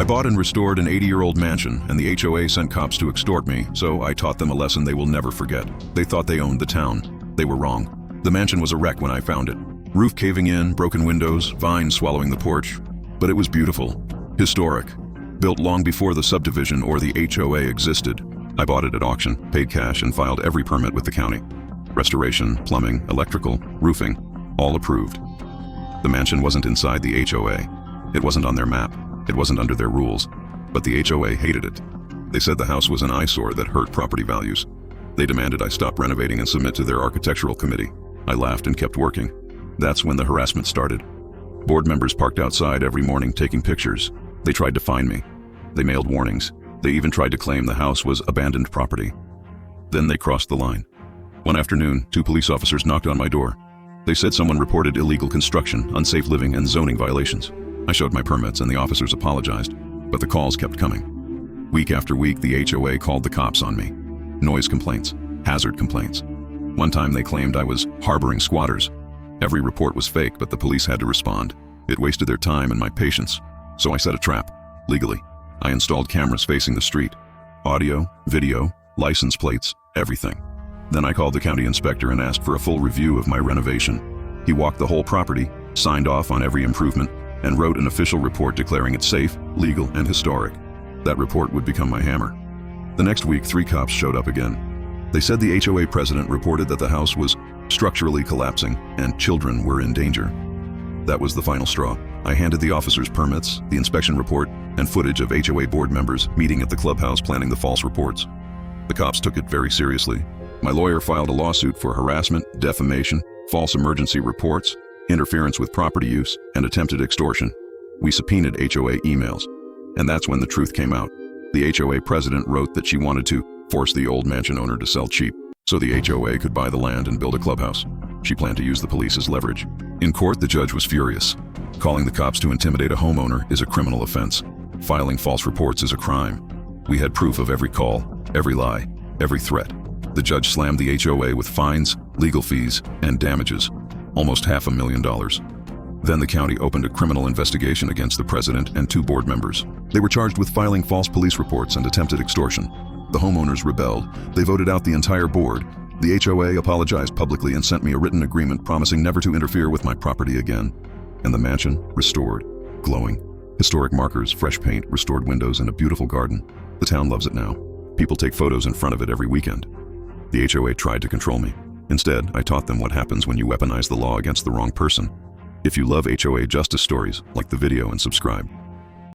I bought and restored an 80-year-old mansion, and the HOA sent cops to extort me, so I taught them a lesson they will never forget. They thought they owned the town. They were wrong. The mansion was a wreck when I found it. Roof caving in, broken windows, vines swallowing the porch. But it was beautiful. Historic. Built long before the subdivision or the HOA existed. I bought it at auction, paid cash, and filed every permit with the county. Restoration, plumbing, electrical, roofing, all approved. The mansion wasn't inside the HOA. It wasn't on their map. It wasn't under their rules. But the HOA hated it. They said the house was an eyesore that hurt property values. They demanded I stop renovating and submit to their architectural committee. I laughed and kept working. That's when the harassment started. Board members parked outside every morning taking pictures. They tried to fine me. They mailed warnings. They even tried to claim the house was abandoned property. Then they crossed the line. One afternoon, 2 police officers knocked on my door. They said someone reported illegal construction, unsafe living, and zoning violations. I showed my permits and the officers apologized, but the calls kept coming. Week after week, the HOA called the cops on me. Noise complaints, hazard complaints. One time they claimed I was harboring squatters. Every report was fake, but the police had to respond. It wasted their time and my patience, so I set a trap, legally. I installed cameras facing the street. Audio, video, license plates, everything. Then I called the county inspector and asked for a full review of my renovation. He walked the whole property, signed off on every improvement, and wrote an official report declaring it safe, legal, and historic. That report would become my hammer. The next week, 3 cops showed up again. They said the HOA president reported that the house was structurally collapsing and children were in danger. That was the final straw. I handed the officers permits, the inspection report, and footage of HOA board members meeting at the clubhouse planning the false reports. The cops took it very seriously. My lawyer filed a lawsuit for harassment, defamation, false emergency reports, interference with property use, and attempted extortion. We subpoenaed HOA emails. And that's when the truth came out. The HOA president wrote that she wanted to force the old mansion owner to sell cheap, so the HOA could buy the land and build a clubhouse. She planned to use the police as leverage. In court, the judge was furious. Calling the cops to intimidate a homeowner is a criminal offense. Filing false reports is a crime. We had proof of every call, every lie, every threat. The judge slammed the HOA with fines, legal fees, and damages, almost $500,000. Then the county opened a criminal investigation against the president and 2 board members. They were charged with filing false police reports and attempted extortion. The homeowners rebelled. They voted out the entire board. The HOA apologized publicly and sent me a written agreement promising never to interfere with my property again. And the mansion, restored, glowing. Historic markers, fresh paint, restored windows, and a beautiful garden. The town loves it now. People take photos in front of it every weekend. The HOA tried to control me. Instead, I taught them what happens when you weaponize the law against the wrong person. If you love HOA justice stories, like the video and subscribe.